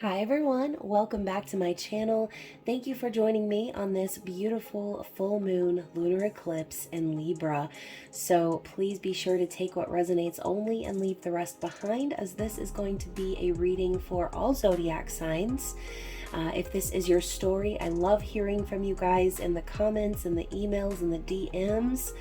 Hi everyone, welcome back to my channel. Thank you for joining me on this beautiful full moon lunar eclipse in Libra. So please be sure to take what resonates only and leave the rest behind, as this is going to be a reading for all zodiac signs. If this is your story, I love hearing from you guys in the comments and the emails and the DMs.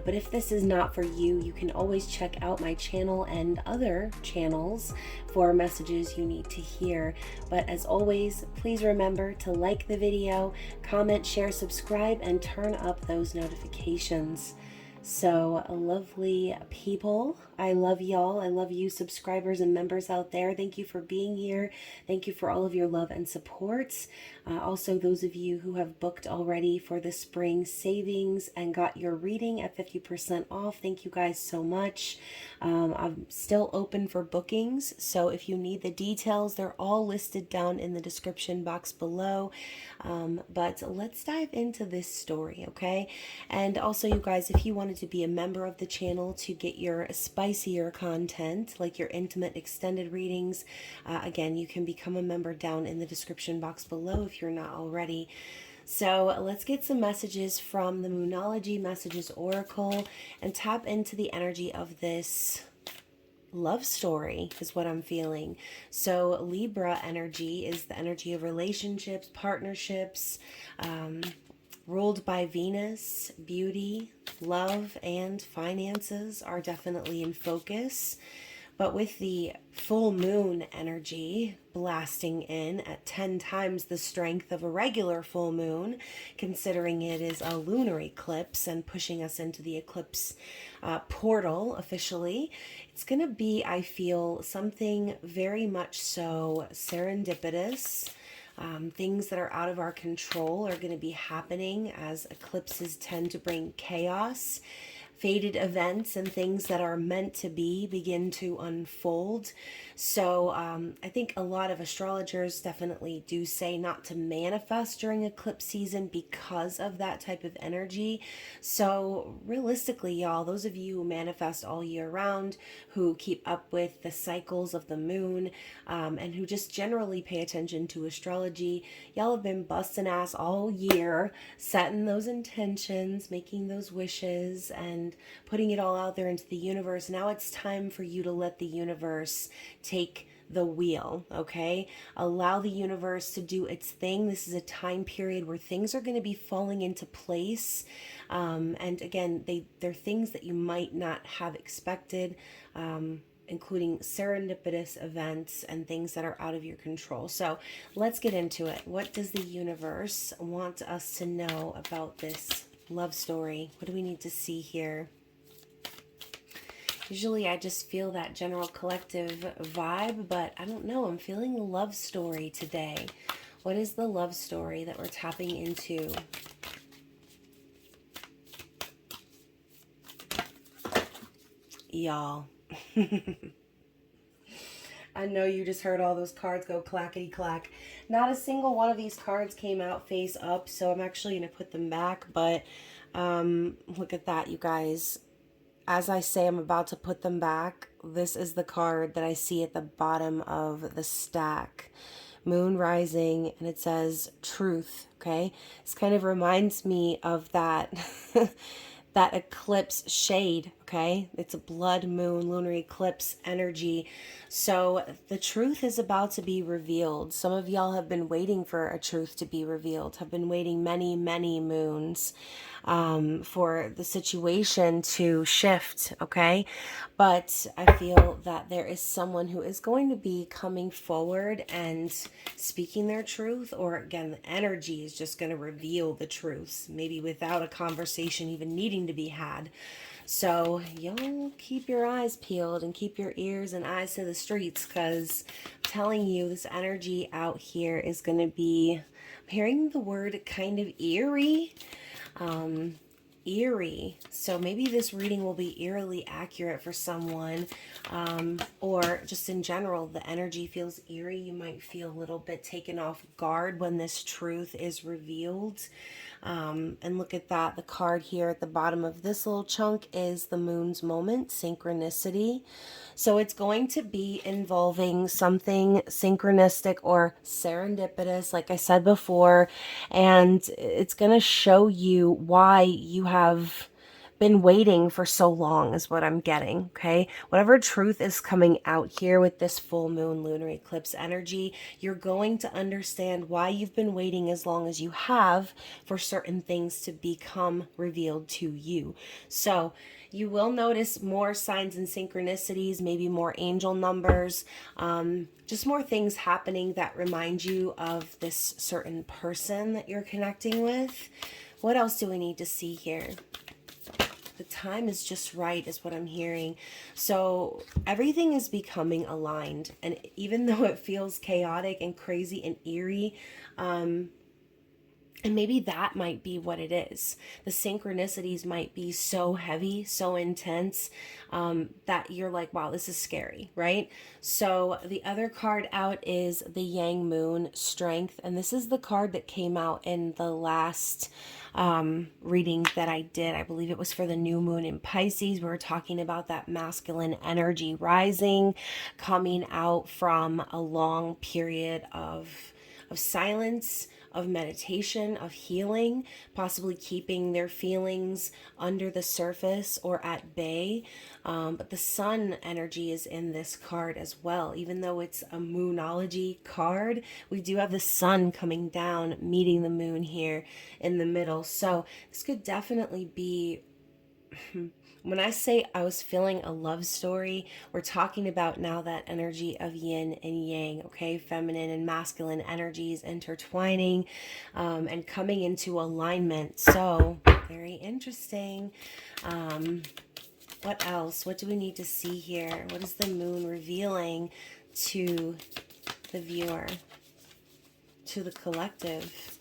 But if this is not for you, you can always check out my channel and other channels for messages you need to hear. But as always, please remember to like the video, comment, share, subscribe, and turn up those notifications. So, lovely people, I love y'all. I love you, subscribers and members out there. Thank you for being here. Thank you for all of your love and support. Also, those of you who have booked already for the spring savings and got your reading at 50% off, thank you guys so much. I'm still open for bookings, so if you need the details, they're all listed down in the description box below. But let's dive into this story, okay? And also, you guys, if you wanted to be a member of the channel to get your spicier content, like your intimate extended readings, again, you can become a member down in the description box below if you're not already. So let's get some messages from the Moonology Messages Oracle and tap into the energy of this love story is what I'm feeling. So Libra energy is the energy of relationships, partnerships, ruled by Venus. Beauty, love, and finances are definitely in focus. But with the full moon energy blasting in at 10 times the strength of a regular full moon, considering it is a lunar eclipse and pushing us into the eclipse portal officially, it's going to be, I feel, something very much so serendipitous. Things that are out of our control are going to be happening, as eclipses tend to bring chaos. Fated events and things that are meant to be begin to unfold. So I think a lot of astrologers definitely do say not to manifest during eclipse season because of that type of energy. So realistically, y'all, those of you who manifest all year round, who keep up with the cycles of the moon, and who just generally pay attention to astrology, y'all have been busting ass all year, setting those intentions, making those wishes, and putting it all out there into the universe. Now it's time for you to let the universe take the wheel, okay? Allow the universe to do its thing. This is a time period where things are going to be falling into place. And again, they're things that you might not have expected, including serendipitous events and things that are out of your control. So let's get into it. What does the universe want us to know about this love story? What do we need to see here? Usually I just feel that general collective vibe, but I don't know. I'm feeling a love story today. What is the love story that we're tapping into? Y'all. I know you just heard all those cards go clackety clack. Not a single one of these cards came out face up, so I'm actually going to put them back. But look at that, you guys. As I say, I'm about to put them back. This is the card that I see at the bottom of the stack. Moon rising, and it says truth, okay? This kind of reminds me of that that eclipse shade, okay? It's a blood moon, lunar eclipse energy. So the truth is about to be revealed. Some of y'all have been waiting for a truth to be revealed, have been waiting many, many moons for the situation to shift, okay? But I feel that there is someone who is going to be coming forward and speaking their truth, or again, the energy is just going to reveal the truths, maybe without a conversation even needing to be had. So y'all keep your eyes peeled and keep your ears and eyes to the streets, because I'm telling you, this energy out here is going to be, I'm hearing the word kind of eerie. eerie. So maybe this reading will be eerily accurate for someone, or just in general, the energy feels eerie. You might feel a little bit taken off guard when this truth is revealed. And look at that. The card here at the bottom of this little chunk is the moon's moment, synchronicity. So it's going to be involving something synchronistic or serendipitous, like I said before, and it's going to show you why you have been waiting for so long is what I'm getting, okay? Whatever truth is coming out here with this full moon lunar eclipse energy, you're going to understand why you've been waiting as long as you have for certain things to become revealed to you. So you will notice more signs and synchronicities, maybe more angel numbers, just more things happening that remind you of this certain person that you're connecting with. What else do we need to see here? The time is just right is what I'm hearing. So everything is becoming aligned. And even though it feels chaotic and crazy and eerie, and maybe that might be what it is. The synchronicities might be so heavy, so intense, that you're like, wow, this is scary, right? So the other card out is the Yang Moon, Strength. And this is the card that came out in the last reading that I did. I believe it was for the new moon in Pisces. We were talking about that masculine energy rising, coming out from a long period of silence, of meditation, of healing, possibly keeping their feelings under the surface or at bay. But the sun energy is in this card as well. Even though it's a moonology card, we do have the sun coming down, meeting the moon here in the middle. So this could definitely be... When I say I was feeling a love story, we're talking about now that energy of yin and yang, okay? Feminine and masculine energies intertwining and coming into alignment. So, very interesting. What else? What do we need to see here? What is the moon revealing to the viewer, to the collective?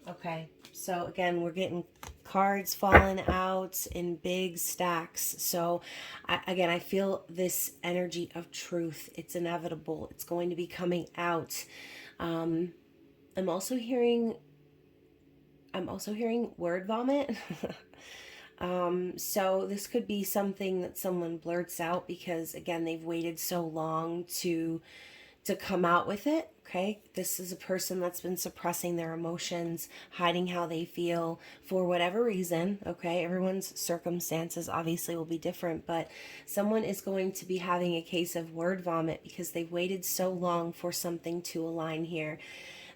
Okay. So again, we're getting cards falling out in big stacks. So again, I feel this energy of truth. It's inevitable. It's going to be coming out. I'm also hearing word vomit. So this could be something that someone blurts out because again, they've waited so long to come out with it. Okay, this is a person that's been suppressing their emotions, hiding how they feel for whatever reason. Okay, everyone's circumstances obviously will be different, but someone is going to be having a case of word vomit because they've waited so long for something to align here.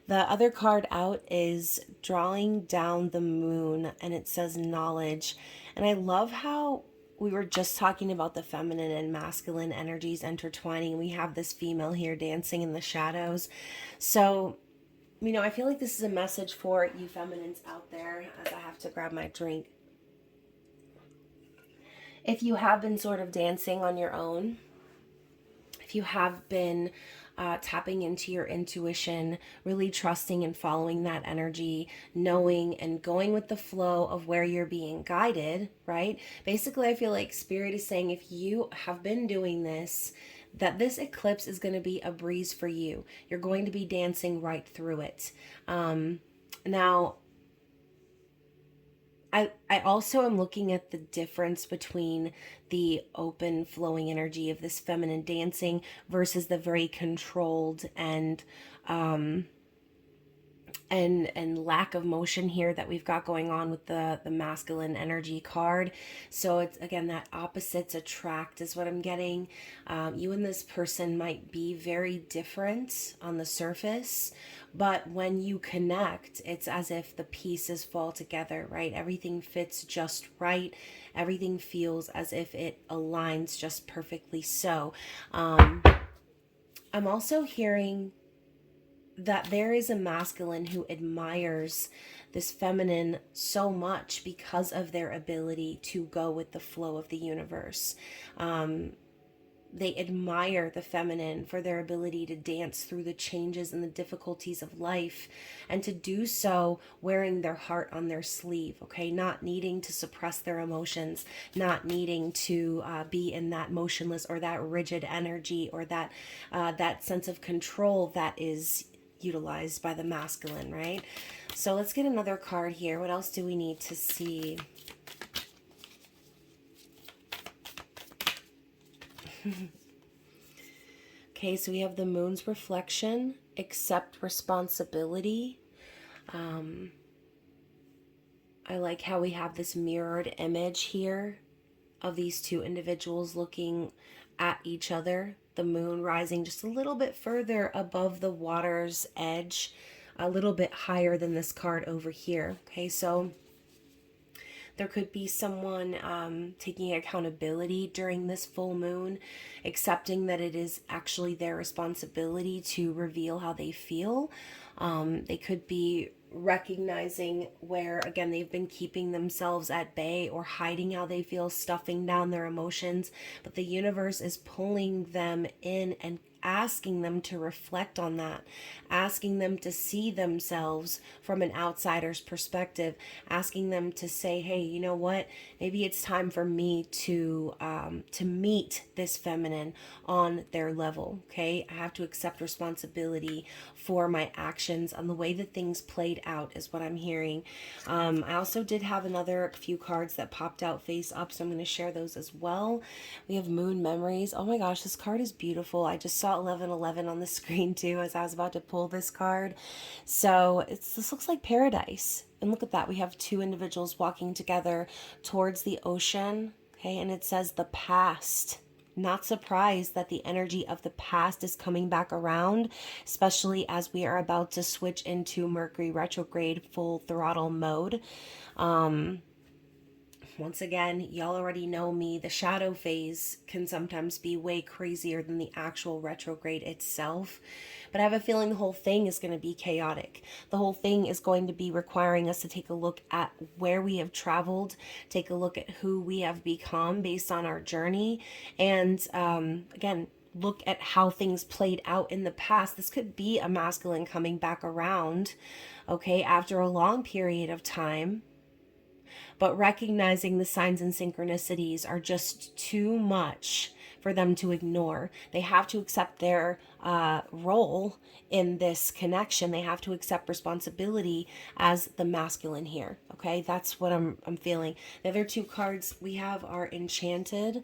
The other card out is drawing down the moon, and it says knowledge. And I love how we were just talking about the feminine and masculine energies intertwining. We have this female here dancing in the shadows. So, you know, I feel like this is a message for you feminines out there as I have to grab my drink. If you have been sort of dancing on your own, if you have been tapping into your intuition, really trusting and following that energy, knowing and going with the flow of where you're being guided, right? Basically, I feel like Spirit is saying if you have been doing this, that this eclipse is going to be a breeze for you. You're going to be dancing right through it. Now, I also am looking at the difference between the open flowing energy of this feminine dancing versus the very controlled and lack of motion here that we've got going on with the masculine energy card. So it's again that opposites attract is what I'm getting. You and this person might be very different on the surface, but when you connect, it's as if the pieces fall together, right? Everything fits just right. Everything feels as if it aligns just perfectly. So I'm also hearing that there is a masculine who admires this feminine so much because of their ability to go with the flow of the universe. they admire the feminine for their ability to dance through the changes and the difficulties of life, and to do so wearing their heart on their sleeve, okay? Not needing to suppress their emotions, not needing to be in that motionless or that rigid energy, or that sense of control that is utilized by the masculine, right? So let's get another card here. What else do we need to see? Okay, so we have the moon's reflection, accept responsibility. I like how we have this mirrored image here of these two individuals looking at each other. The moon rising just a little bit further above the water's edge, a little bit higher than this card over here. Okay, so there could be someone taking accountability during this full moon, accepting that it is actually their responsibility to reveal how they feel. They could be recognizing where, again, they've been keeping themselves at bay or hiding how they feel, stuffing down their emotions, but the universe is pulling them in and asking them to reflect on that, asking them to see themselves from an outsider's perspective, asking them to say, hey, you know what, maybe it's time for me to meet this feminine on their level. Okay, I have to accept responsibility for my actions and the way that things played out is what I'm hearing. I also did have another few cards that popped out face up, so I'm going to share those as well. We have moon memories. Oh my gosh, this card is beautiful. I just saw 1111 on the screen too as I was about to pull this card. So this looks like paradise. And look at that. We have two individuals walking together towards the ocean. Okay, and it says the past. Not surprised that the energy of the past is coming back around, especially as we are about to switch into Mercury retrograde full throttle mode. Once again, y'all already know me. The shadow phase can sometimes be way crazier than the actual retrograde itself. But I have a feeling the whole thing is going to be chaotic. The whole thing is going to be requiring us to take a look at where we have traveled, take a look at who we have become based on our journey, and again, look at how things played out in the past. This could be a masculine coming back around, okay, after a long period of time. But recognizing the signs and synchronicities are just too much for them to ignore. They have to accept their role in this connection. They have to accept responsibility as the masculine here. Okay, that's what I'm feeling. The other two cards we have are Enchanted.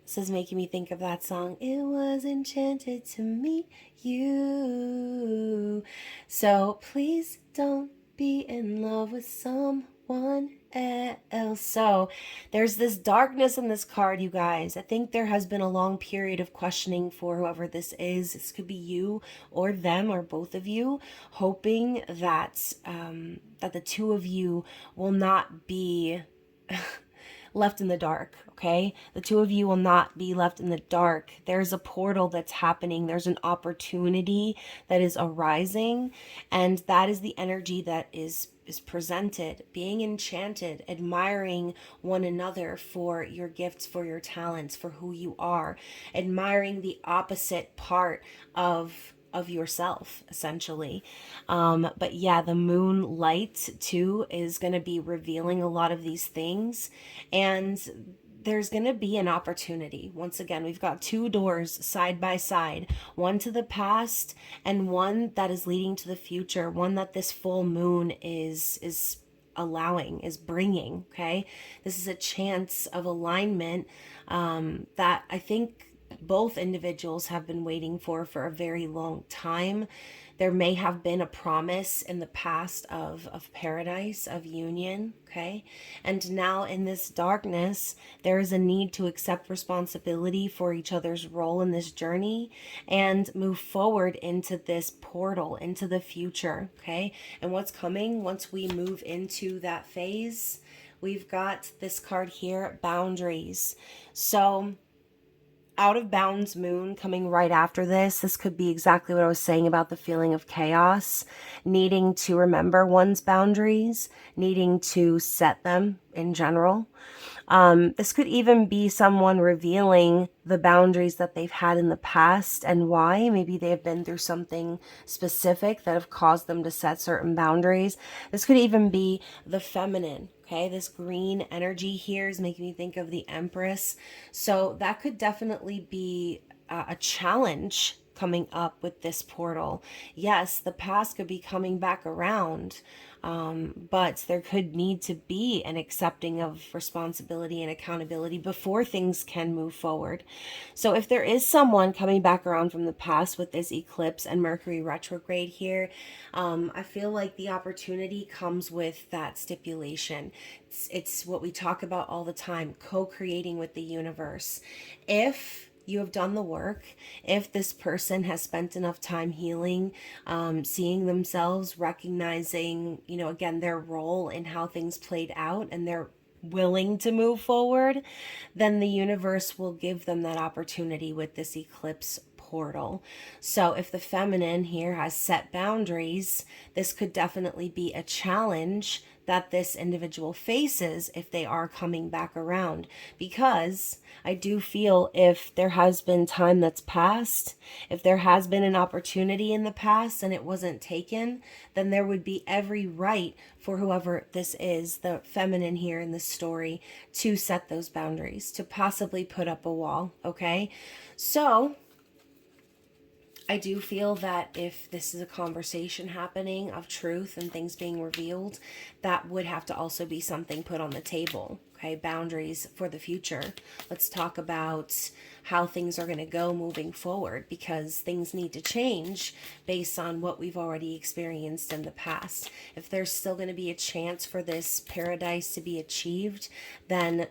This is making me think of that song. It was enchanted to meet you. So please don't be in love with someone else. So there's this darkness in this card, you guys. I think there has been a long period of questioning for whoever this is. This could be you or them or both of you, hoping that that the two of you will not be left in the dark, okay? The two of you will not be left in the dark. There's a portal that's happening. There's an opportunity that is arising, and that is the energy that is presented. Being enchanted, admiring one another for your gifts, for your talents, for who you are, admiring the opposite part of yourself, essentially. But yeah, the moonlight too is going to be revealing a lot of these things, and there's going to be an opportunity. Once again, we've got two doors side by side, one to the past and one that is leading to the future, one that this full moon is allowing, is bringing. Okay, this is a chance of alignment that I think both individuals have been waiting for a very long time. There may have been a promise in the past of paradise, of union, okay? And now in this darkness, there is a need to accept responsibility for each other's role in this journey and move forward into this portal, into the future, okay? And what's coming once we move into that phase, we've got this card here, boundaries. So out of bounds moon coming right after this. This could be exactly what I was saying about the feeling of chaos, needing to remember one's boundaries, needing to set them in general. This could even be someone revealing the boundaries that they've had in the past and why. Maybe they have been through something specific that have caused them to set certain boundaries. This could even be the feminine. Okay, this green energy here is making me think of the Empress. So that could definitely be a challenge coming up with this portal. Yes, the past could be coming back around, but there could need to be an accepting of responsibility and accountability before things can move forward. So if there is someone coming back around from the past with this eclipse and Mercury retrograde here, I feel like the opportunity comes with that stipulation. It's what we talk about all the time, co-creating with the universe. If you have done the work, if this person has spent enough time healing, seeing themselves, recognizing, again, their role in how things played out, and they're willing to move forward, then the universe will give them that opportunity with this eclipse portal. So if the feminine here has set boundaries, this could definitely be a challenge that this individual faces if they are coming back around, because I do feel if there has been time that's passed, if there has been an opportunity in the past and it wasn't taken, then there would be every right for whoever this is, the feminine here in this story, to set those boundaries, to possibly put up a wall. Okay, so I do feel that if this is a conversation happening of truth and things being revealed, that would have to also be something put on the table. Okay, boundaries for the future. Let's talk about how things are going to go moving forward, because things need to change based on what we've already experienced in the past. If there's still going to be a chance for this paradise to be achieved, then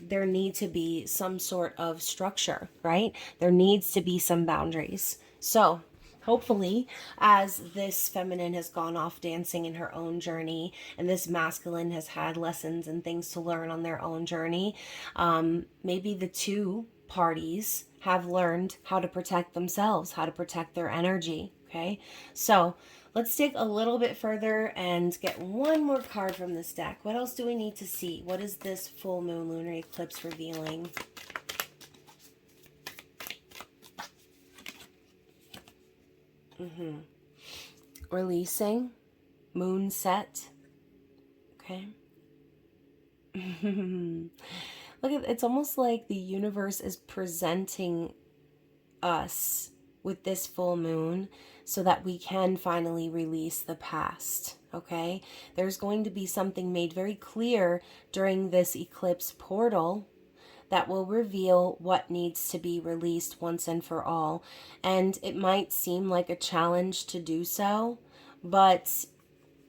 there need to be some sort of structure, right? There needs to be some boundaries. So hopefully, as this feminine has gone off dancing in her own journey, and this masculine has had lessons and things to learn on their own journey, maybe the two parties have learned how to protect themselves, how to protect their energy. Okay, so let's dig a little bit further and get one more card from this deck. What else do we need to see? What is this full moon lunar eclipse revealing? Releasing, moon set. Okay. Look at, it's almost like the universe is presenting us with this full moon so that we can finally release the past. Okay, there's going to be something made very clear during this eclipse portal that will reveal what needs to be released once and for all. And it might seem like a challenge to do so, but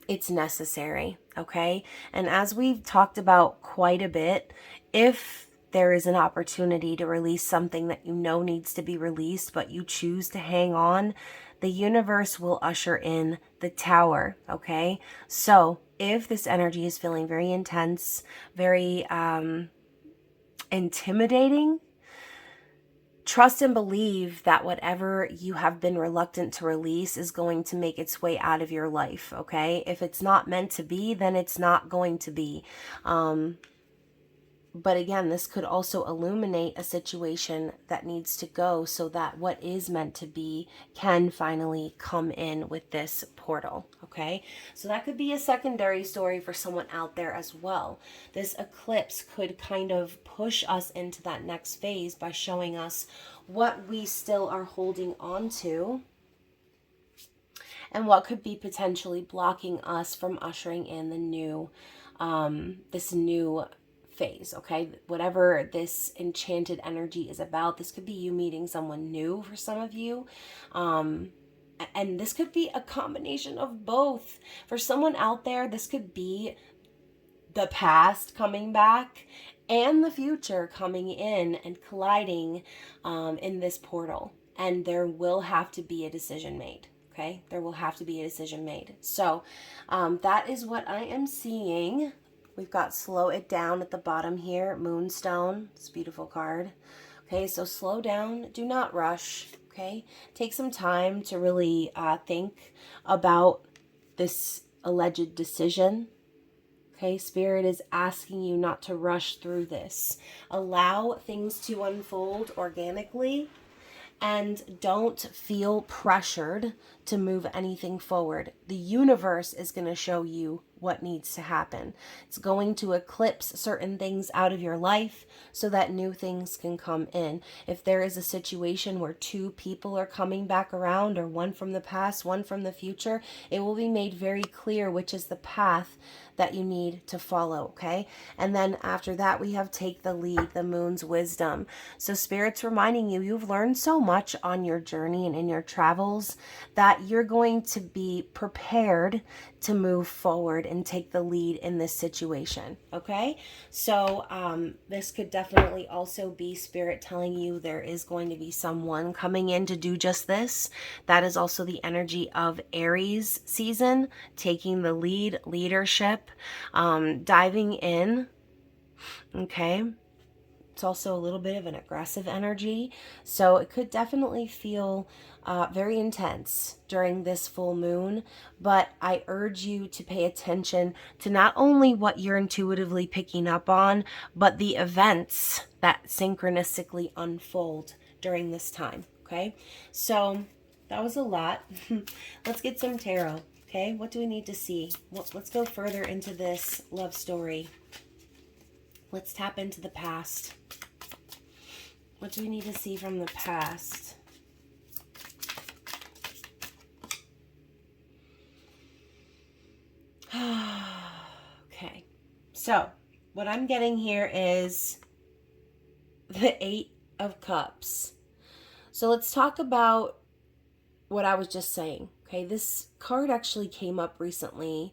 it's necessary, okay? And as we've talked about quite a bit, if there is an opportunity to release something that you know needs to be released, but you choose to hang on, the universe will usher in the tower, okay? So if this energy is feeling very intense, very intimidating, trust and believe that whatever you have been reluctant to release is going to make its way out of your life, okay? If it's not meant to be, then it's not going to be. But again, this could also illuminate a situation that needs to go so that what is meant to be can finally come in with this portal, okay? So that could be a secondary story for someone out there as well. This eclipse could kind of push us into that next phase by showing us what we still are holding on to and what could be potentially blocking us from ushering in the new, this new phase, okay? Whatever this enchanted energy is about, this could be you meeting someone new for some of you. And this could be a combination of both. For someone out there, this could be the past coming back and the future coming in and colliding in this portal. And there will have to be a decision made. Okay, there will have to be a decision made. So that is what I am seeing. We've got slow it down at the bottom here, Moonstone. It's a beautiful card. Okay, so slow down. Do not rush. Okay, take some time to really think about this alleged decision. Okay, Spirit is asking you not to rush through this. Allow things to unfold organically and don't feel pressured to move anything forward. The universe is going to show you what needs to happen. It's going to eclipse certain things out of your life so that new things can come in. If there is a situation where two people are coming back around, or one from the past, one from the future, it will be made very clear which is the path that you need to follow, okay? And then after that, we have take the lead, the moon's wisdom. So Spirit's reminding you, you've learned so much on your journey and in your travels that you're going to be prepared to move forward and take the lead in this situation, okay? So this could definitely also be Spirit telling you there is going to be someone coming in to do just this. That is also the energy of Aries season, taking the lead, leadership, diving in, okay? It's also a little bit of an aggressive energy, so it could definitely feel very intense during this full moon, but I urge you to pay attention to not only what you're intuitively picking up on, but the events that synchronistically unfold during this time, okay? So that was a lot. Let's get some tarot, okay? What do we need to see? Let's go further into this love story. Let's tap into the past. What do we need to see from the past? Okay. So, what I'm getting here is the Eight of Cups. So, let's talk about what I was just saying. Okay, this card actually came up recently,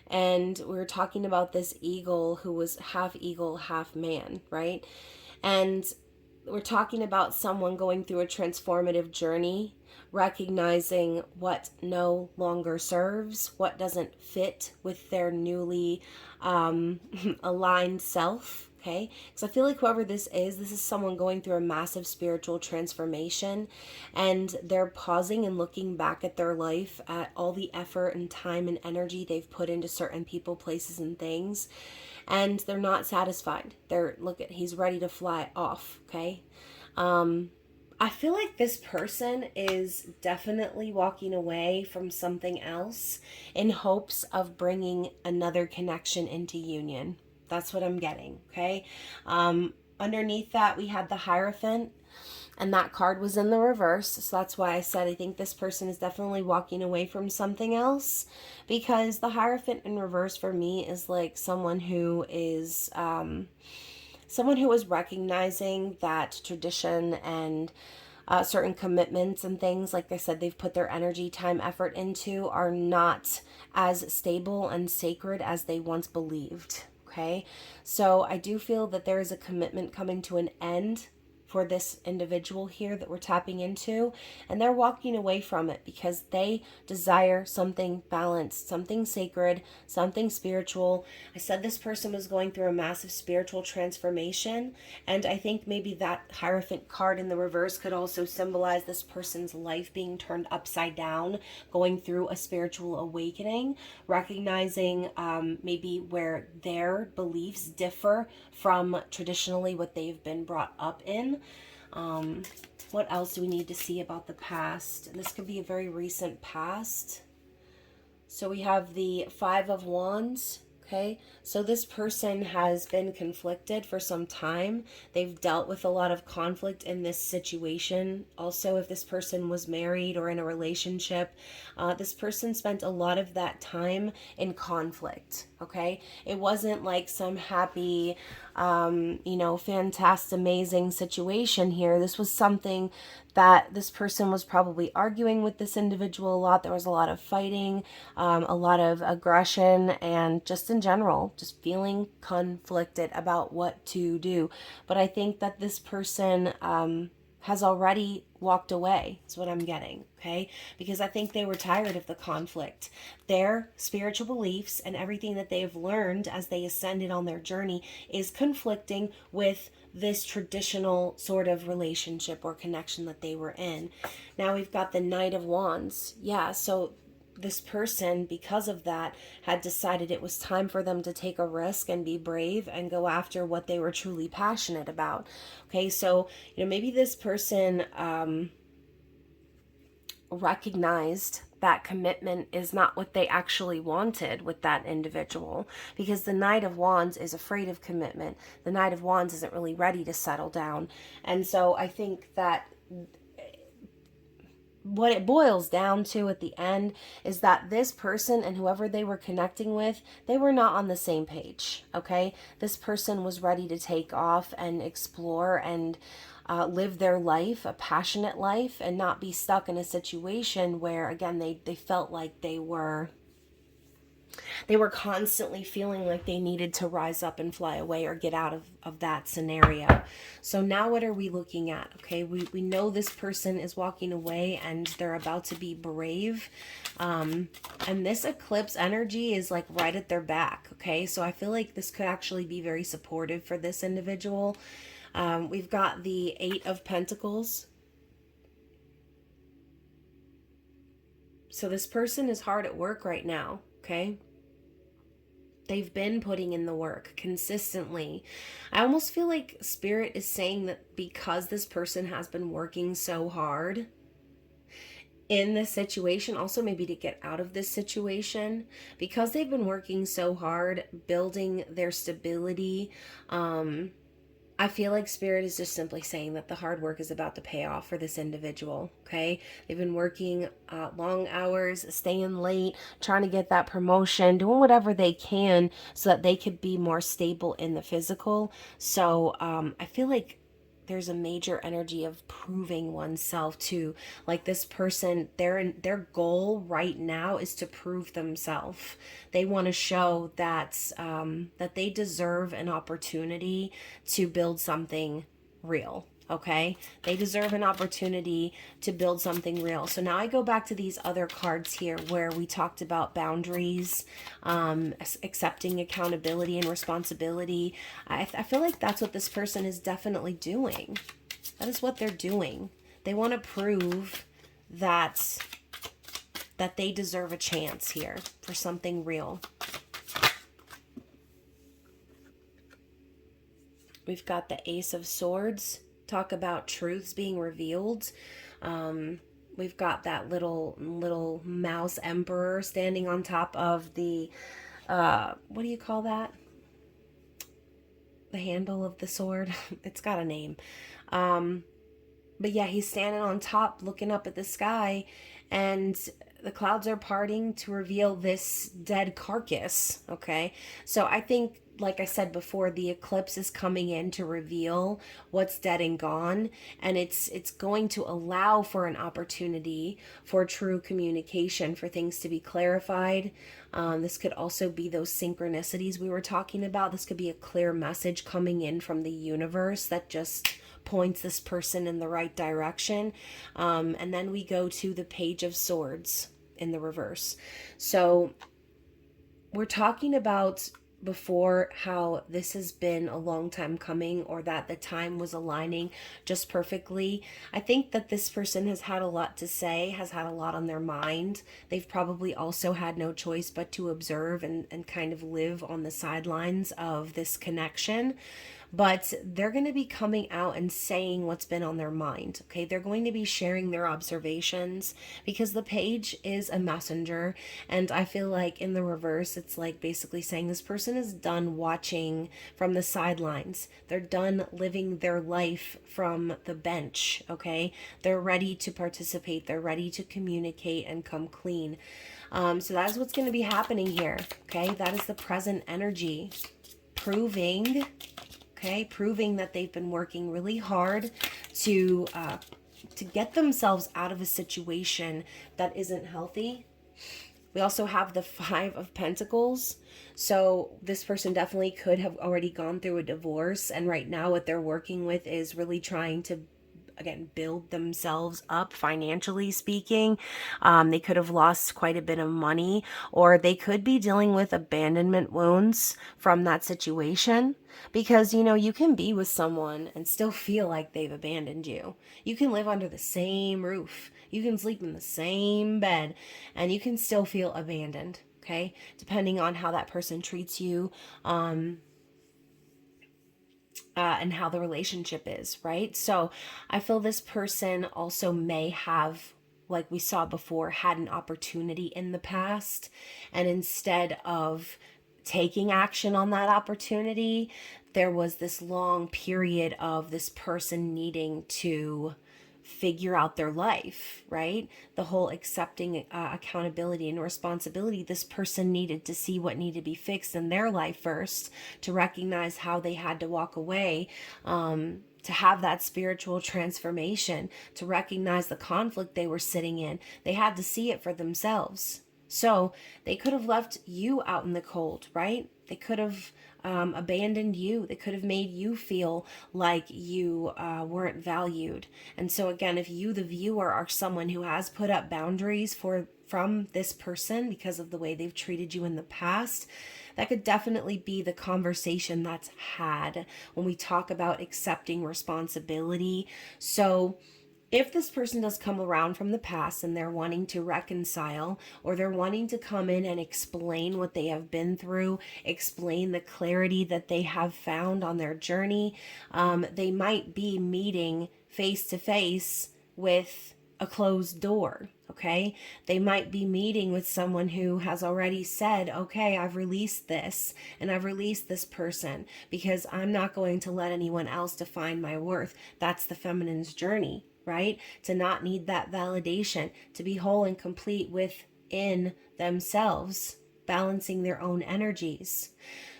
and we were talking about this eagle who was half eagle, half man, right? And we're talking about someone going through a transformative journey, recognizing what no longer serves, what doesn't fit with their newly aligned self. Okay, because I feel like whoever this is someone going through a massive spiritual transformation, and they're pausing and looking back at their life, at all the effort and time and energy they've put into certain people, places, and things, and they're not satisfied. He's ready to fly off, okay? I feel like this person is definitely walking away from something else in hopes of bringing another connection into union. That's what I'm getting, okay? Underneath that, we had the Hierophant, and that card was in the reverse. So that's why I said I think this person is definitely walking away from something else, because the Hierophant in reverse for me is like someone who is recognizing that tradition and certain commitments and things, like I said, they've put their energy, time, effort into, are not as stable and sacred as they once believed. Okay, so I do feel that there is a commitment coming to an end for this individual here that we're tapping into, and they're walking away from it because they desire something balanced, something sacred, something spiritual. I said this person was going through a massive spiritual transformation, and I think maybe that Hierophant card in the reverse could also symbolize this person's life being turned upside down, going through a spiritual awakening, recognizing maybe where their beliefs differ from traditionally what they've been brought up in. What else do we need to see about the past? And this could be a very recent past. So we have the Five of Wands. Okay, so this person has been conflicted for some time. They've dealt with a lot of conflict in this situation. Also, if this person was married or in a relationship, this person spent a lot of that time in conflict. Okay, it wasn't like some happy, fantastic, amazing situation here. This was something that this person was probably arguing with this individual a lot. There was a lot of fighting, a lot of aggression, and just in general, just feeling conflicted about what to do. But I think that this person has already walked away, is what I'm getting, okay? Because I think they were tired of the conflict. Their spiritual beliefs and everything that they've learned as they ascended on their journey is conflicting with this traditional sort of relationship or connection that they were in. Now we've got the Knight of Wands. Yeah, so this person, because of that, had decided it was time for them to take a risk and be brave and go after what they were truly passionate about. Okay, so, maybe this person recognized that commitment is not what they actually wanted with that individual, because the Knight of Wands is afraid of commitment. The Knight of Wands isn't really ready to settle down. And so I think that what it boils down to at the end is that this person and whoever they were connecting with, they were not on the same page. Okay, this person was ready to take off and explore and live their life, a passionate life, and not be stuck in a situation where, again, they felt like they were constantly feeling like they needed to rise up and fly away or get out of that scenario. So now what are we looking at? Okay, we know this person is walking away and they're about to be brave. And this eclipse energy is like right at their back. Okay, so I feel like this could actually be very supportive for this individual. We've got the Eight of Pentacles. So this person is hard at work right now, okay? They've been putting in the work consistently. I almost feel like Spirit is saying that because this person has been working so hard in this situation, also maybe to get out of this situation, because they've been working so hard building their stability, I feel like Spirit is just simply saying that the hard work is about to pay off for this individual, okay? They've been working long hours, staying late, trying to get that promotion, doing whatever they can so that they could be more stable in the physical. So I feel like there's a major energy of proving oneself too. Like this person, their goal right now is to prove themselves. They want to show that that they deserve an opportunity to build something real. Okay, they deserve an opportunity to build something real. So now I go back to these other cards here where we talked about boundaries, accepting accountability and responsibility. I feel like that's what this person is definitely doing. That is what they're doing. They want to prove that they deserve a chance here for something real. We've got the Ace of Swords. Talk about truths being revealed. We've got that little mouse emperor standing on top of the what do you call that? The handle of the sword. It's got a name. But yeah, he's standing on top looking up at the sky, and the clouds are parting to reveal this dead carcass. Okay, so I think, like I said before, the eclipse is coming in to reveal what's dead and gone, and it's going to allow for an opportunity for true communication, for things to be clarified. This could also be those synchronicities we were talking about. This could be a clear message coming in from the universe that just points this person in the right direction. And then we go to the Page of Swords in the reverse. So we're talking about before how this has been a long time coming, or that the time was aligning just perfectly. I think that this person has had a lot to say, has had a lot on their mind. They've probably also had no choice but to observe and kind of live on the sidelines of this connection. But they're going to be coming out and saying what's been on their mind. Okay, they're going to be sharing their observations, because the page is a messenger. And I feel like in the reverse, it's like basically saying this person is done watching from the sidelines. They're done living their life from the bench. Okay, they're ready to participate. They're ready to communicate and come clean. So that is what's going to be happening here. Okay, that is the present energy proving. Okay, proving that they've been working really hard to get themselves out of a situation that isn't healthy. We also have the Five of Pentacles. So this person definitely could have already gone through a divorce, and right now what they're working with is really trying to again, build themselves up financially speaking. They could have lost quite a bit of money, or they could be dealing with abandonment wounds from that situation. Because, you can be with someone and still feel like they've abandoned you. You can live under the same roof. You can sleep in the same bed, and you can still feel abandoned, okay? Depending on how that person treats you, and how the relationship is, right? So I feel this person also may have, like we saw before, had an opportunity in the past, and instead of taking action on that opportunity, there was this long period of this person needing to figure out their life, right? The whole accepting accountability and responsibility. This person needed to see what needed to be fixed in their life first, to recognize how they had to walk away, to have that spiritual transformation, to recognize the conflict they were sitting in. They had to see it for themselves. So they could have left you out in the cold, right? They could have abandoned you. They could have made you feel like you weren't valued. And so again, if you, the viewer, are someone who has put up boundaries from this person because of the way they've treated you in the past, that could definitely be the conversation that's had when we talk about accepting responsibility. So if this person does come around from the past and they're wanting to reconcile, or they're wanting to come in and explain what they have been through, explain the clarity that they have found on their journey, they might be meeting face to face with a closed door. Okay, they might be meeting with someone who has already said, okay, I've released this and I've released this person because I'm not going to let anyone else define my worth. That's the feminine's journey, right? To not need that validation, to be whole and complete within themselves, balancing their own energies.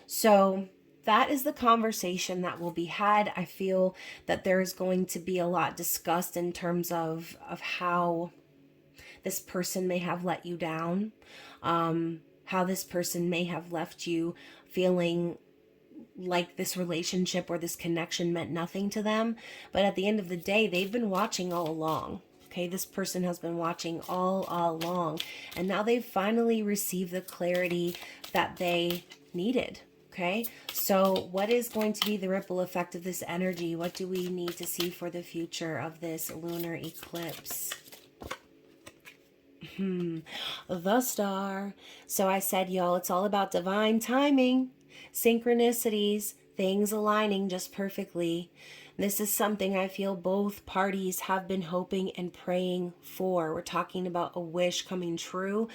So that is the conversation that will be had. I feel that there is going to be a lot discussed in terms of how this person may have let you down, how this person may have left you feeling like this relationship or this connection meant nothing to them. But at the end of the day, they've been watching all along. Okay, this person has been watching all along. And now they've finally received the clarity that they needed. Okay, so what is going to be the ripple effect of this energy? What do we need to see for the future of this lunar eclipse? The Star. So I said, y'all, it's all about divine timing, synchronicities, things aligning just perfectly. This is something I feel both parties have been hoping and praying for. We're talking about a wish coming true.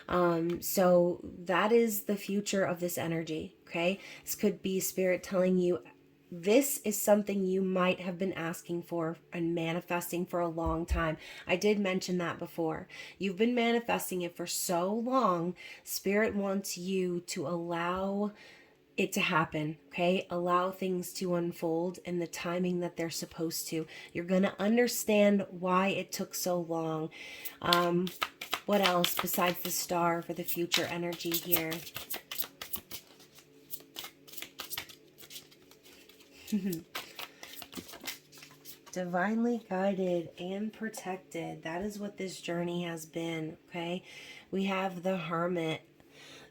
So that is the future of this energy, okay? This could be Spirit telling you this is something you might have been asking for and manifesting for a long time. I did mention that before. You've been manifesting it for so long. Spirit wants you to allow it to happen, okay? Allow things to unfold in the timing that they're supposed to. You're going to understand why it took so long. What else besides the Star for the future energy here? Divinely guided and protected. That is what this journey has been, okay? We have the Hermit.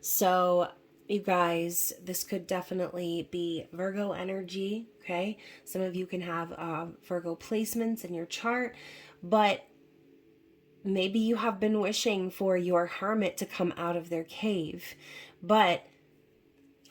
So, you guys, this could definitely be Virgo energy, okay? Some of you can have Virgo placements in your chart, but maybe you have been wishing for your Hermit to come out of their cave, but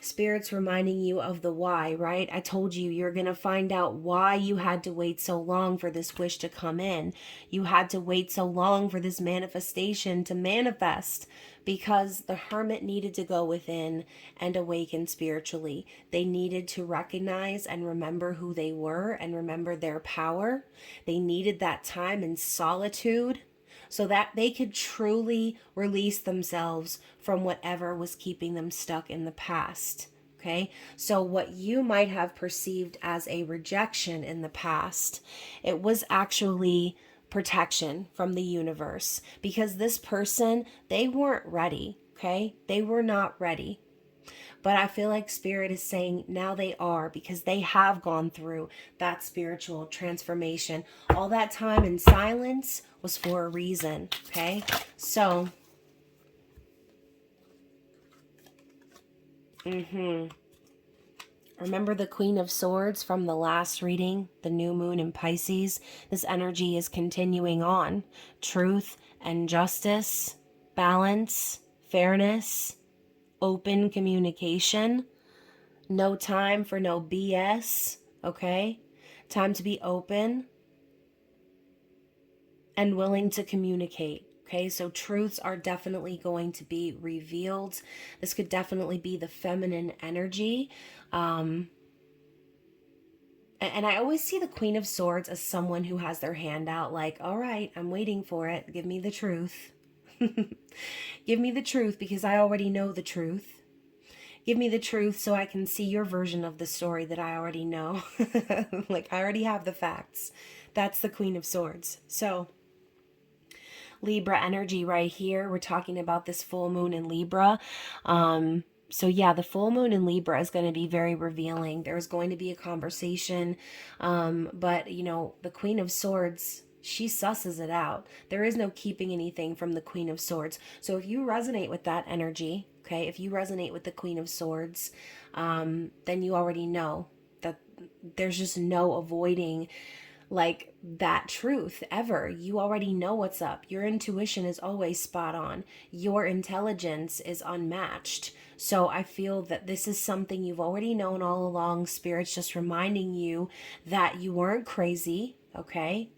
Spirit's reminding you of the why, right? I told you you're going to find out why you had to wait so long for this wish to come in. You had to wait so long for this manifestation to manifest because the Hermit needed to go within and awaken spiritually. They needed to recognize and remember who they were and remember their power. They needed that time in solitude so that they could truly release themselves from whatever was keeping them stuck in the past. Okay, so what you might have perceived as a rejection in the past, it was actually protection from the universe, because this person, they weren't ready. Okay, they were not ready. But I feel like Spirit is saying now they are, because they have gone through that spiritual transformation. All that time in silence was for a reason, okay? So, remember the Queen of Swords from the last reading, the new moon in Pisces? This energy is continuing on. Truth and justice, balance, fairness, open communication, no time for no BS, okay? Time to be open and willing to communicate. Okay, so truths are definitely going to be revealed. This could definitely be the feminine energy. And I always see the Queen of Swords as someone who has their hand out, like, all right, I'm waiting for it. Give me the truth. Give me the truth because I already know the truth. Give me the truth so I can see your version of the story that I already know. Like, I already have the facts. That's the Queen of Swords. So, Libra energy right here. We're talking about this full moon in Libra. So yeah, the full moon in Libra is going to be very revealing. There's going to be a conversation. But you know, the Queen of Swords, she susses it out. There is no keeping anything from the Queen of Swords. So if you resonate with that energy, okay, if you resonate with the Queen of Swords, then you already know that there's just no avoiding like that truth ever. You already know what's up. Your intuition is always spot on. Your intelligence is unmatched. So I feel that this is something you've already known all along. Spirit's just reminding you that you weren't crazy, okay?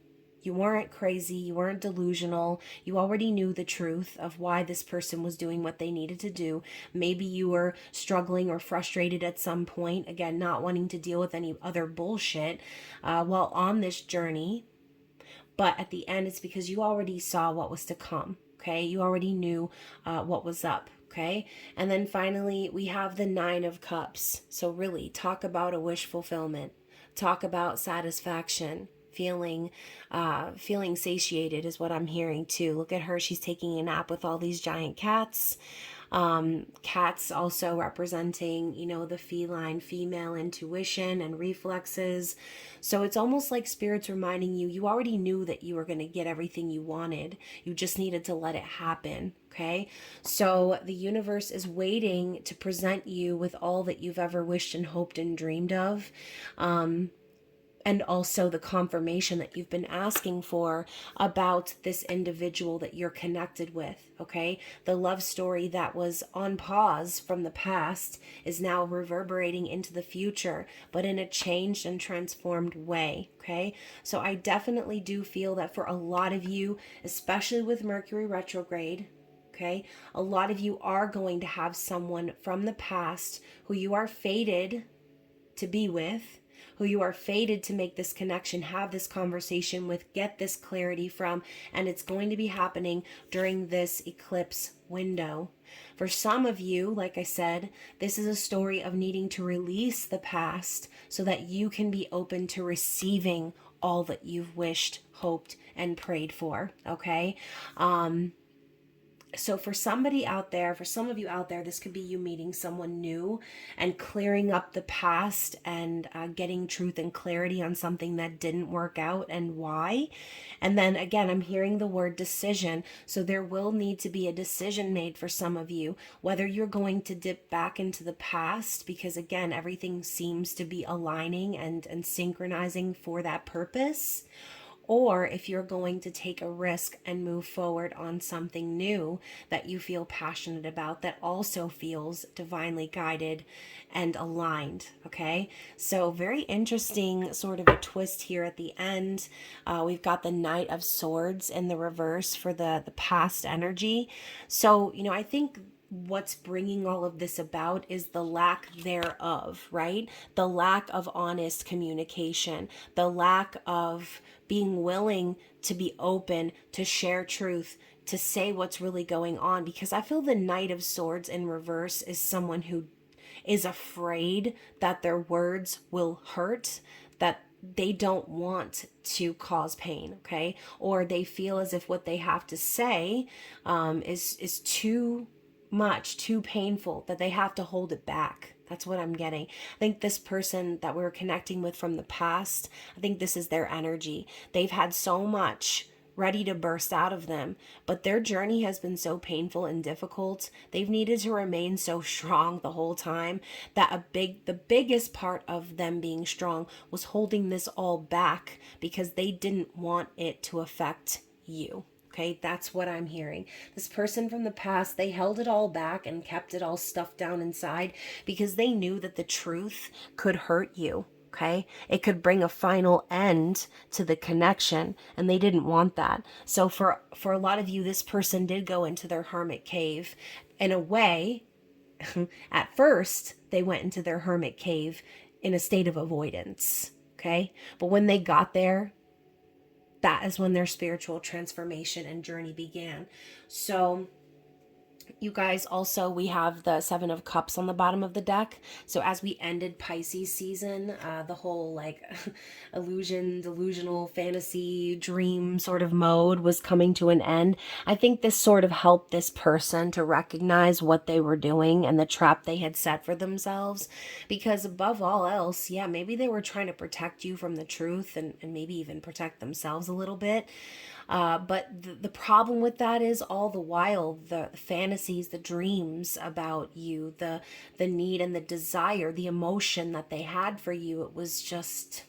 You weren't crazy. You weren't delusional. You already knew the truth of why this person was doing what they needed to do. Maybe you were struggling or frustrated at some point, again, not wanting to deal with any other bullshit while on this journey. But at the end, it's because you already saw what was to come, okay? You already knew what was up, okay? And then finally, we have the Nine of Cups. So really, talk about a wish fulfillment. Talk about satisfaction. Feeling satiated is what I'm hearing too. Look at her. She's taking a nap with all these giant cats. Cats also representing, you know, the feline female intuition and reflexes. So it's almost like Spirit's reminding you, you already knew that you were going to get everything you wanted. You just needed to let it happen. Okay. So the universe is waiting to present you with all that you've ever wished and hoped and dreamed of. And also the confirmation that you've been asking for about this individual that you're connected with, okay? The love story that was on pause from the past is now reverberating into the future, but in a changed and transformed way, okay? So I definitely do feel that for a lot of you, especially with Mercury retrograde, okay, a lot of you are going to have someone from the past who you are fated to be with, who you are fated to make this connection, have this conversation with, get this clarity from, and it's going to be happening during this eclipse window. For some of you, like I said, this is a story of needing to release the past so that you can be open to receiving all that you've wished, hoped, and prayed for, okay? So for somebody out there, for some of you out there, this could be you meeting someone new and clearing up the past and getting truth and clarity on something that didn't work out and why. And then again, I'm hearing the word decision. So there will need to be a decision made for some of you, whether you're going to dip back into the past, because again, everything seems to be aligning and synchronizing for that purpose, or if you're going to take a risk and move forward on something new that you feel passionate about that also feels divinely guided and aligned, okay? So very interesting sort of a twist here at the end. We've got the Knight of Swords in the reverse for the past energy. So, you know, I think what's bringing all of this about is the lack thereof, right? The lack of honest communication, the lack of being willing to be open, to share truth, to say what's really going on. Because I feel the Knight of Swords in reverse is someone who is afraid that their words will hurt, that they don't want to cause pain, okay? Or they feel as if what they have to say is too much, too painful that they have to hold it back. That's what I'm getting. I think this person that we were connecting with from the past, I think this is their energy. They've had so much ready to burst out of them, but their journey has been so painful and difficult. They've needed to remain so strong the whole time that the biggest part of them being strong was holding this all back because they didn't want it to affect you. Okay, that's what I'm hearing. This person from the past, they held it all back and kept it all stuffed down inside because they knew that the truth could hurt you. Okay, it could bring a final end to the connection, and they didn't want that. So for a lot of you, this person did go into their hermit cave. In a way, at first, they went into their hermit cave in a state of avoidance. Okay, but when they got there, that is when their spiritual transformation and journey began. So you guys, also we have the Seven of Cups on the bottom of the deck. So as we ended Pisces season, the whole like delusional fantasy dream sort of mode was coming to an end. I think this sort of helped this person to recognize what they were doing and the trap they had set for themselves, because above all else, yeah, maybe they were trying to protect you from the truth and maybe even protect themselves a little bit. But the problem with that is all the while, the fantasies, the dreams about you, the need and the desire, the emotion that they had for you, it was just,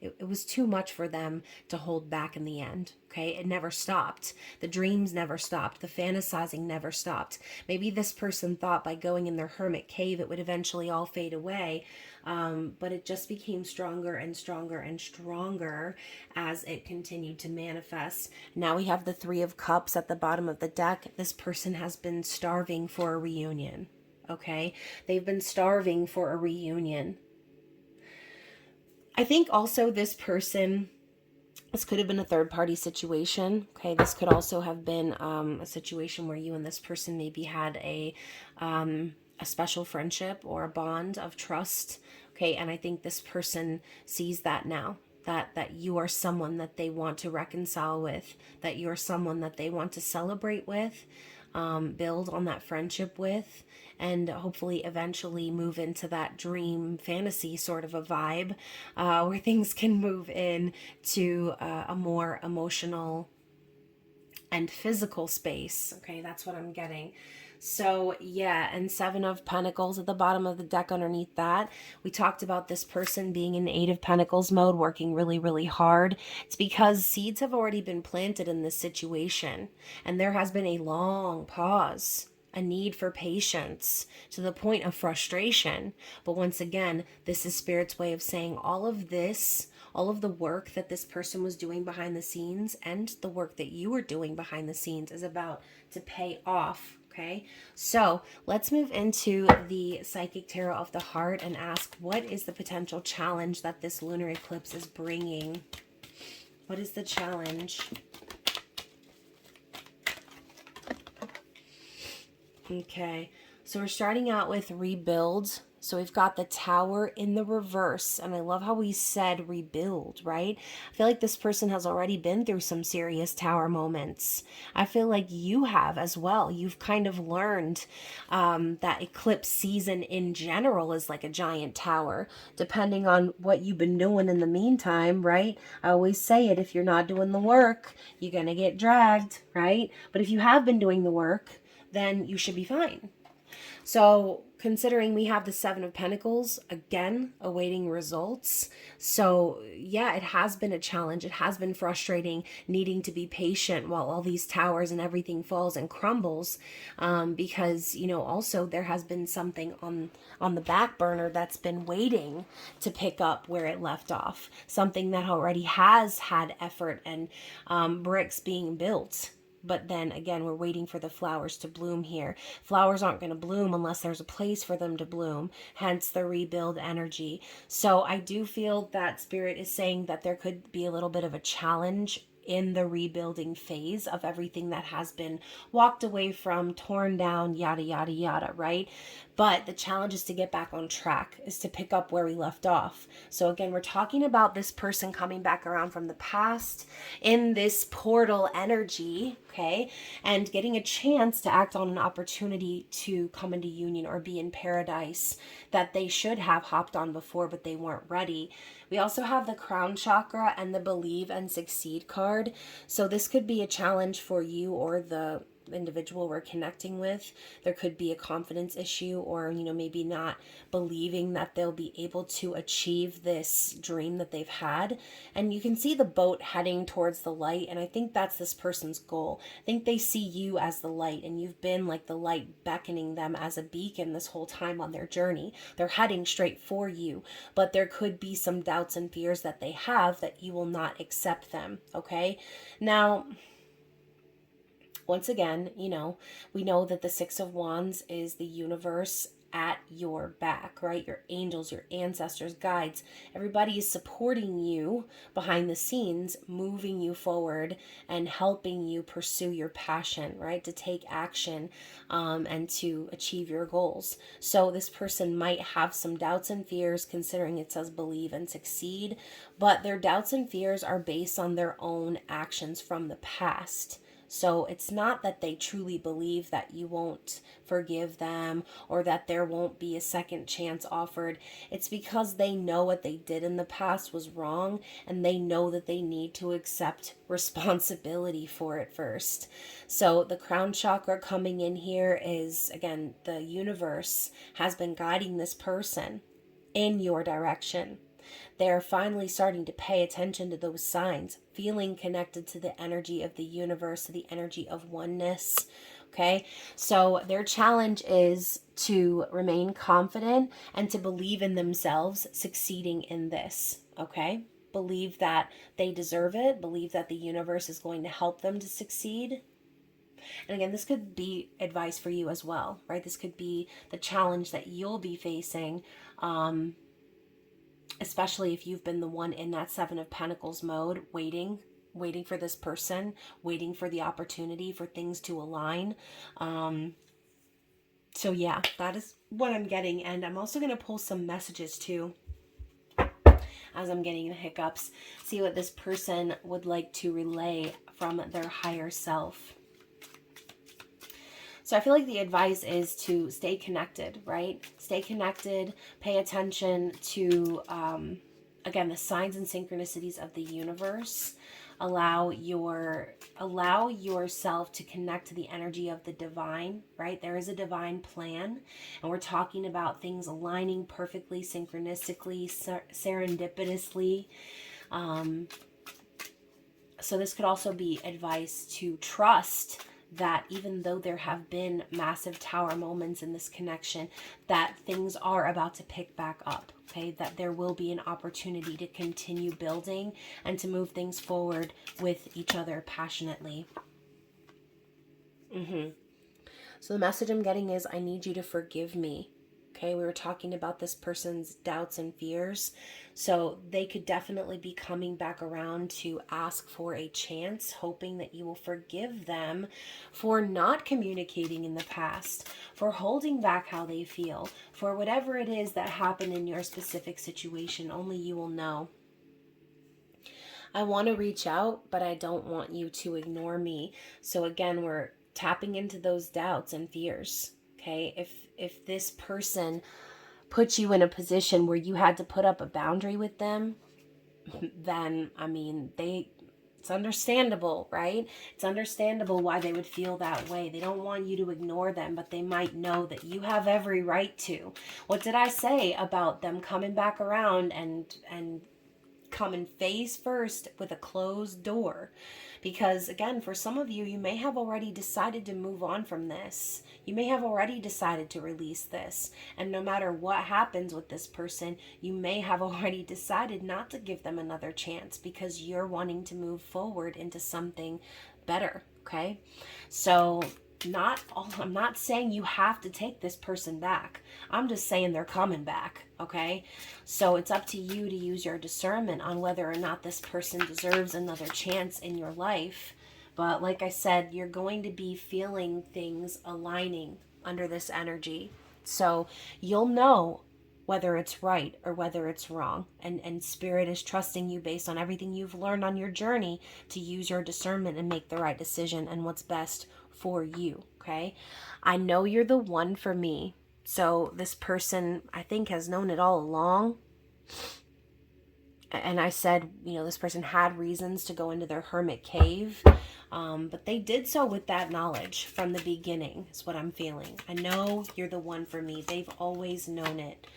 it was too much for them to hold back in the end. Okay, it never stopped. The dreams never stopped. The fantasizing never stopped. Maybe this person thought by going in their hermit cave it would eventually all fade away, but it just became stronger and stronger and stronger as it continued to manifest. Now we have the Three of Cups at the bottom of the deck. This person has been starving for a reunion. Okay, they've been starving for a reunion. I think also this person, this could have been a third-party situation. Okay, this could also have been a situation where you and this person maybe had a special friendship or a bond of trust. Okay, and I think this person sees that now, that you are someone that they want to reconcile with, that you're someone that they want to celebrate with, build on that friendship with, and hopefully eventually move into that dream fantasy sort of a vibe, where things can move in to a more emotional and physical space. Okay, that's what I'm getting. So yeah, and Seven of Pentacles at the bottom of the deck underneath that. We talked about this person being in Eight of Pentacles mode, working really, really hard. It's because seeds have already been planted in this situation, and there has been a long pause, a need for patience to the point of frustration. But once again, this is Spirit's way of saying all of this, all of the work that this person was doing behind the scenes and the work that you were doing behind the scenes is about to pay off. Okay, so let's move into the Psychic Tarot of the Heart and ask, what is the potential challenge that this lunar eclipse is bringing? What is the challenge? Okay, so we're starting out with rebuild. So we've got the Tower in the reverse, and I love how we said rebuild, right? I feel like this person has already been through some serious Tower moments. I feel like you have as well. You've kind of learned that eclipse season in general is like a giant tower, depending on what you've been doing in the meantime, right? I always say it, if you're not doing the work, you're going to get dragged, right? But if you have been doing the work, then you should be fine. So considering we have the Seven of Pentacles, again, awaiting results. So yeah, it has been a challenge. It has been frustrating, needing to be patient while all these towers and everything falls and crumbles. Because, you know, also there has been something on the back burner that's been waiting to pick up where it left off. Something that already has had effort and bricks being built. But then again, we're waiting for the flowers to bloom here. Flowers aren't going to bloom unless there's a place for them to bloom, hence the rebuild energy. So I do feel that Spirit is saying that there could be a little bit of a challenge in the rebuilding phase of everything that has been walked away from, torn down, yada, yada, yada, right? But the challenge is to get back on track, is to pick up where we left off. So again, we're talking about this person coming back around from the past in this portal energy. Okay, and getting a chance to act on an opportunity to come into union or be in paradise that they should have hopped on before, but they weren't ready. We also have the crown chakra and the believe and succeed card. So this could be a challenge for you or the individual we're connecting with. There could be a confidence issue, or maybe not believing that they'll be able to achieve this dream that they've had. And you can see the boat heading towards the light, and I think that's this person's goal. I think they see you as the light, and you've been like the light beckoning them as a beacon this whole time on their journey. They're heading straight for you, but there could be some doubts and fears that they have that you will not accept them. Okay, now once again, we know that the Six of Wands is the universe at your back, right? Your angels, your ancestors, guides, everybody is supporting you behind the scenes, moving you forward and helping you pursue your passion, right? To take action and to achieve your goals. So this person might have some doubts and fears, considering it says believe and succeed, but their doubts and fears are based on their own actions from the past. So it's not that they truly believe that you won't forgive them or that there won't be a second chance offered. It's because they know what they did in the past was wrong, and they know that they need to accept responsibility for it first. So the crown chakra coming in here is, again, the universe has been guiding this person in your direction. They're finally starting to pay attention to those signs, feeling connected to the energy of the universe, to the energy of oneness. Okay, so their challenge is to remain confident and to believe in themselves succeeding in this. Okay, believe that they deserve it, believe that the universe is going to help them to succeed. And again, this could be advice for you as well, right? This could be the challenge that you'll be facing. Especially if you've been the one in that Seven of Pentacles mode, waiting for this person, waiting for the opportunity for things to align. So yeah, that is what I'm getting. And I'm also going to pull some messages too, as I'm getting the hiccups, see what this person would like to relay from their higher self. So I feel like the advice is to stay connected, right? Stay connected, pay attention to, again, the signs and synchronicities of the universe. Allow yourself to connect to the energy of the divine, right? There is a divine plan, and we're talking about things aligning perfectly, synchronistically, serendipitously. So this could also be advice to trust that even though there have been massive tower moments in this connection, that things are about to pick back up, okay? That there will be an opportunity to continue building and to move things forward with each other passionately. So the message I'm getting is, I need you to forgive me. Okay, we were talking about this person's doubts and fears. So they could definitely be coming back around to ask for a chance, hoping that you will forgive them for not communicating in the past, for holding back how they feel, for whatever it is that happened in your specific situation. Only you will know. I want to reach out, but I don't want you to ignore me. So again, we're tapping into those doubts and fears. Okay, if this person puts you in a position where you had to put up a boundary with them, then, I mean, it's understandable, right? It's understandable why they would feel that way. They don't want you to ignore them, but they might know that you have every right to. What did I say about them coming back around and coming face first with a closed door? Because again, for some of you, you may have already decided to move on from this. You may have already decided to release this. And no matter what happens with this person, you may have already decided not to give them another chance because you're wanting to move forward into something better, okay? So I'm not saying you have to take this person back. I'm just saying they're coming back, okay? So it's up to you to use your discernment on whether or not this person deserves another chance in your life. But like I said, you're going to be feeling things aligning under this energy. So you'll know whether it's right or whether it's wrong. And Spirit is trusting you based on everything you've learned on your journey to use your discernment and make the right decision and what's best for you, okay? I know you're the one for me. So this person, I think, has known it all along. And I said, you know, this person had reasons to go into their hermit cave. But they did so with that knowledge from the beginning, is what I'm feeling. I know you're the one for me. They've always known it.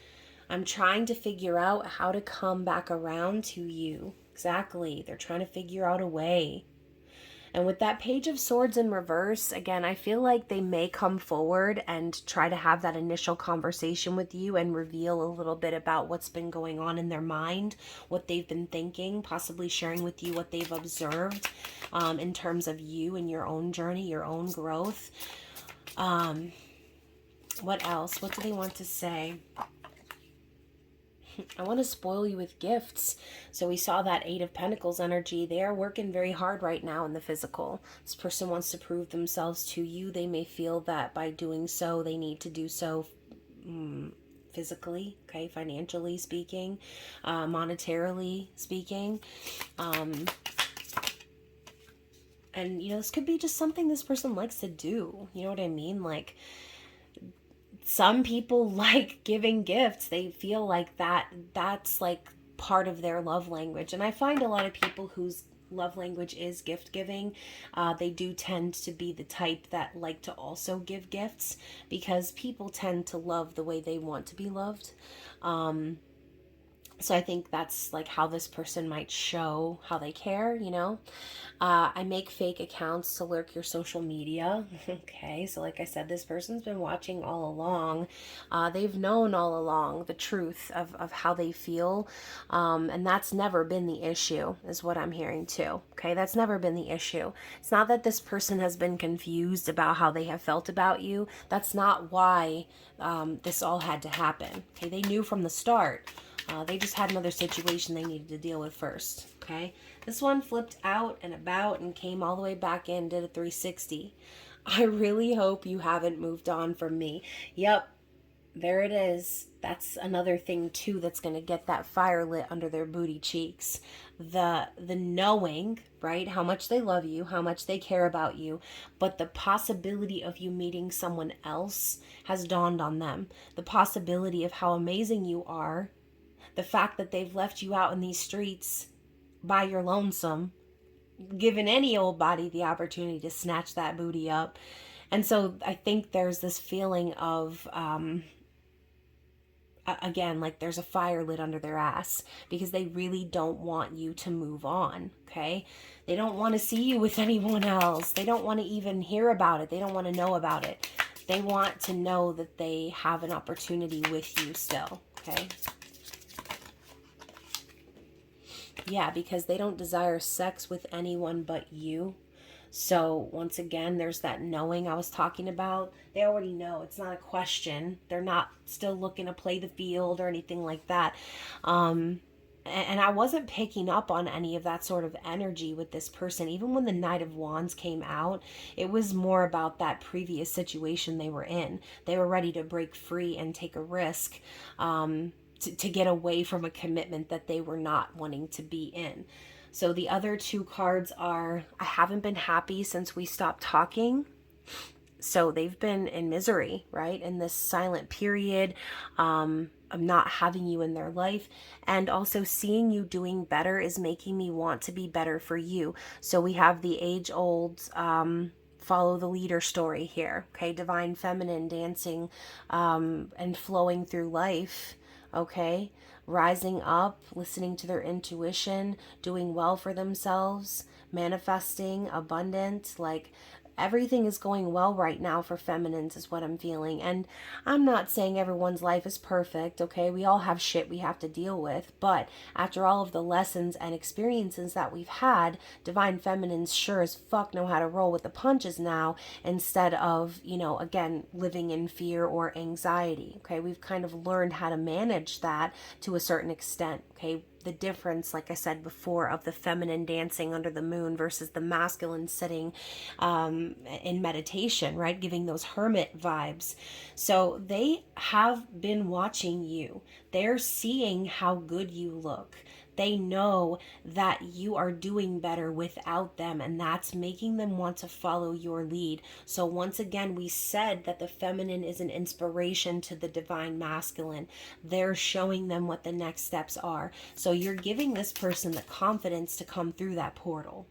I'm trying to figure out how to come back around to you. Exactly. They're trying to figure out a way. And with that Page of Swords in reverse, again, I feel like they may come forward and try to have that initial conversation with you and reveal a little bit about what's been going on in their mind, what they've been thinking, possibly sharing with you what they've observed in terms of you and your own journey, your own growth. What else? What do they want to say? I want to spoil you with gifts. So we saw that Eight of Pentacles energy. They are working very hard right now in the physical. This person wants to prove themselves to you. They may feel that by doing so, they need to do so physically, okay, financially speaking, monetarily speaking. And, you know, this could be just something this person likes to do. You know what I mean? Like, some people like giving gifts. They feel like that's like part of their love language. And I find a lot of people whose love language is gift giving, they do tend to be the type that like to also give gifts, because people tend to love the way they want to be loved. So I think that's like how this person might show how they care, you know. I make fake accounts to lurk your social media. Okay, so like I said, this person's been watching all along. They've known all along the truth of how they feel. And that's never been the issue, is what I'm hearing too. Okay, that's never been the issue. It's not that this person has been confused about how they have felt about you. That's not why this all had to happen. Okay, they knew from the start. They just had another situation they needed to deal with first, okay? This one flipped out and about and came all the way back in, did a 360. I really hope you haven't moved on from me. Yep, there it is. That's another thing, too, that's going to get that fire lit under their booty cheeks. The knowing, right, how much they love you, how much they care about you, but the possibility of you meeting someone else has dawned on them. The possibility of how amazing you are. The fact that they've left you out in these streets by your lonesome, given any old body the opportunity to snatch that booty up. And so I think there's this feeling of, again, like there's a fire lit under their ass, because they really don't want you to move on, okay? They don't want to see you with anyone else. They don't want to even hear about it. They don't want to know about it. They want to know that they have an opportunity with you still, okay? Yeah, because they don't desire sex with anyone but you. So once again, there's that knowing I was talking about. They already know. It's not a question. They're not still looking to play the field or anything like that. And I wasn't picking up on any of that sort of energy with this person. Even when the Knight of Wands came out, it was more about that previous situation they were in. They were ready to break free and take a risk. To get away from a commitment that they were not wanting to be in. So the other two cards are, I haven't been happy since we stopped talking. So they've been in misery, right? In this silent period of not having you in their life. And also seeing you doing better is making me want to be better for you. So we have the age-old follow the leader story here. Okay, divine feminine dancing and flowing through life. Okay, rising up, listening to their intuition, doing well for themselves, manifesting, abundant, like everything is going well right now for feminines is what I'm feeling. And I'm not saying everyone's life is perfect, okay? We all have shit we have to deal with. But after all of the lessons and experiences that we've had, divine feminines sure as fuck know how to roll with the punches now, instead of, you know, again, living in fear or anxiety, okay? We've kind of learned how to manage that to a certain extent, okay? difference, like I said before, of the feminine dancing under the moon versus the masculine sitting in meditation, right? Giving those hermit vibes. So they have been watching you. They're seeing how good you look. They know that you are doing better without them, and that's making them want to follow your lead. So once again, we said that the feminine is an inspiration to the divine masculine. They're showing them what the next steps are. So you're giving this person the confidence to come through that portal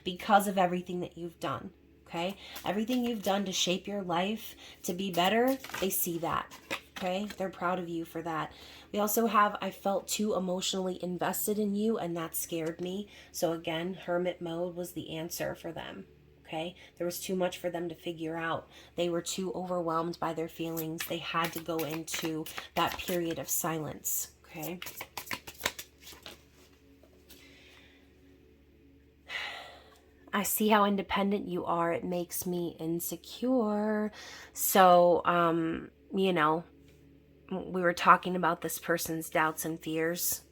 because of everything that you've done. Okay? Everything you've done to shape your life to be better, they see that. Okay? They're proud of you for that. We also have, I felt too emotionally invested in you, and that scared me. So again, hermit mode was the answer for them. Okay? There was too much for them to figure out. They were too overwhelmed by their feelings. They had to go into that period of silence. Okay? I see how independent you are. It makes me insecure. So, you know, we were talking about this person's doubts and fears.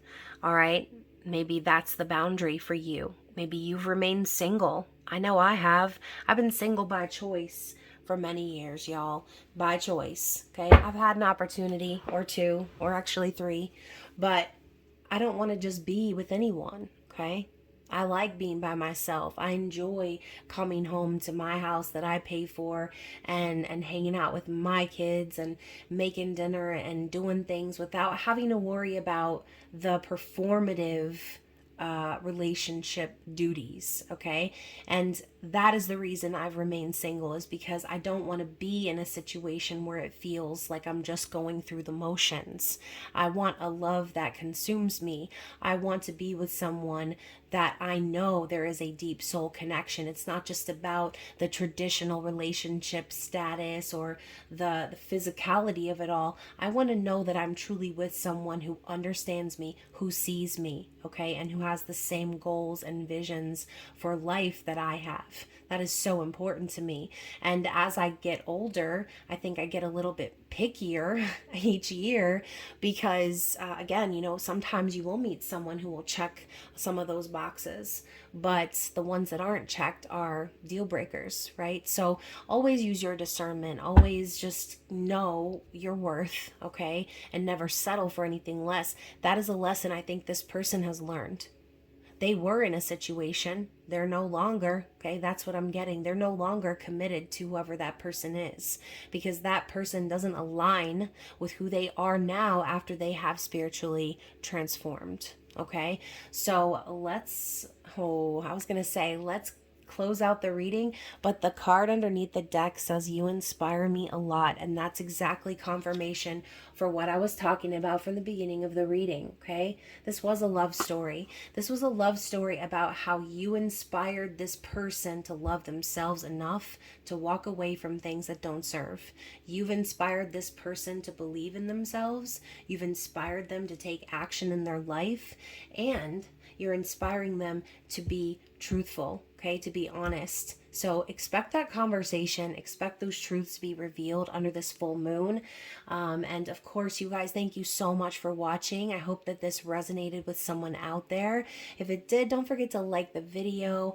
All right. Maybe that's the boundary for you. Maybe you've remained single. I know I have. I've been single by choice for many years, y'all. By choice. Okay. I've had an opportunity or two, or actually three, but I don't want to just be with anyone. Okay. I like being by myself. I enjoy coming home to my house that I pay for and hanging out with my kids and making dinner and doing things without having to worry about the performative relationship duties. Okay. And that is the reason I've remained single, is because I don't want to be in a situation where it feels like I'm just going through the motions. I want a love that consumes me. I want to be with someone that I know there is a deep soul connection. It's not just about the traditional relationship status or the physicality of it all. I want to know that I'm truly with someone who understands me, who sees me, okay, and who has the same goals and visions for life that I have. That is so important to me. And as I get older, I think I get a little bit pickier each year because, again, you know, sometimes you will meet someone who will check some of those boxes, but the ones that aren't checked are deal breakers, right? So always use your discernment. Always just know your worth, okay? And never settle for anything less. That is a lesson I think this person has learned. They were in a situation. They're no longer, okay? That's what I'm getting. They're no longer committed to whoever that person is because that person doesn't align with who they are now after they have spiritually transformed, okay? So let's close out the reading, but the card underneath the deck says you inspire me a lot, and that's exactly confirmation for what I was talking about from the beginning of the reading. Okay, this was a love story. This was a love story about how you inspired this person to love themselves enough to walk away from things that don't serve. You've inspired this person to believe in themselves. You've inspired them to take action in their life, and you're inspiring them to be truthful, okay, to be honest. So expect that conversation, expect those truths to be revealed under this full moon. And of course, you guys, thank you so much for watching. I hope that this resonated with someone out there. If it did, don't forget to like the video,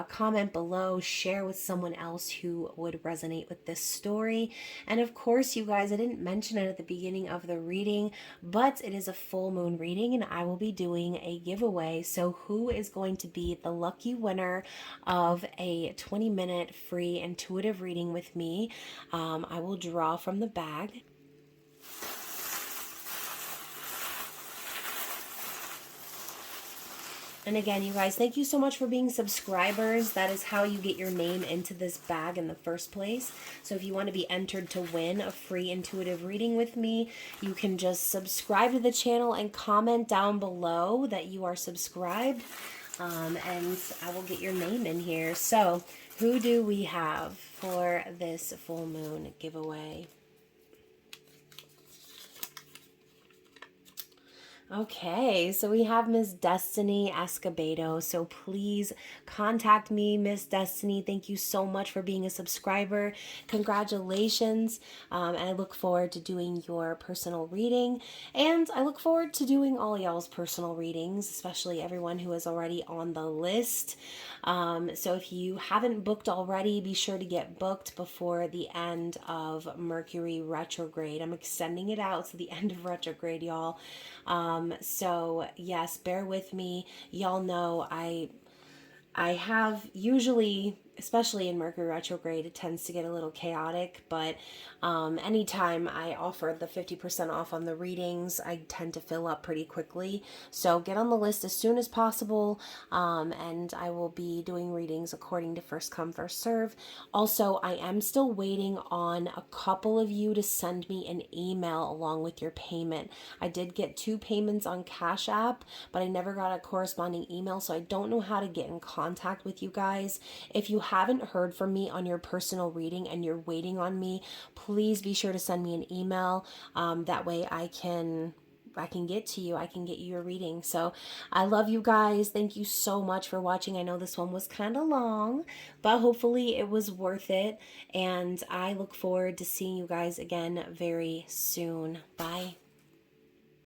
comment below, share with someone else who would resonate with this story. And of course, you guys, I didn't mention it at the beginning of the reading, but it is a full moon reading and I will be doing a giveaway. So who is going to be the lucky winner of a 20-minute free intuitive reading with me? I will draw from the bag. And again, you guys, thank you so much for being subscribers. That is how you get your name into this bag in the first place. So if you want to be entered to win a free intuitive reading with me, you can just subscribe to the channel and comment down below that you are subscribed. And I will get your name in here. So who do we have for this full moon giveaway? Okay, so we have Miss Destiny Escobedo. So please contact me, Miss Destiny. Thank you so much for being a subscriber. Congratulations. And I look forward to doing your personal reading. And I look forward to doing all y'all's personal readings, especially everyone who is already on the list. So if you haven't booked already, be sure to get booked before the end of Mercury retrograde. I'm extending it out to the end of retrograde, y'all. So yes, bear with me. Y'all know I have usually, especially in Mercury retrograde, it tends to get a little chaotic, but anytime I offer the 50% off on the readings, I tend to fill up pretty quickly. So get on the list as soon as possible, and I will be doing readings according to first come, first serve. Also, I am still waiting on a couple of you to send me an email along with your payment. I did get 2 payments on Cashapp, but I never got a corresponding email, so I don't know how to get in contact with you guys. If you haven't heard from me on your personal reading and you're waiting on me, please be sure to send me an email. That way I can get to you. I can get you your reading. So I love you guys. Thank you so much for watching. I know this one was kind of long, but hopefully it was worth it. And I look forward to seeing you guys again very soon. Bye.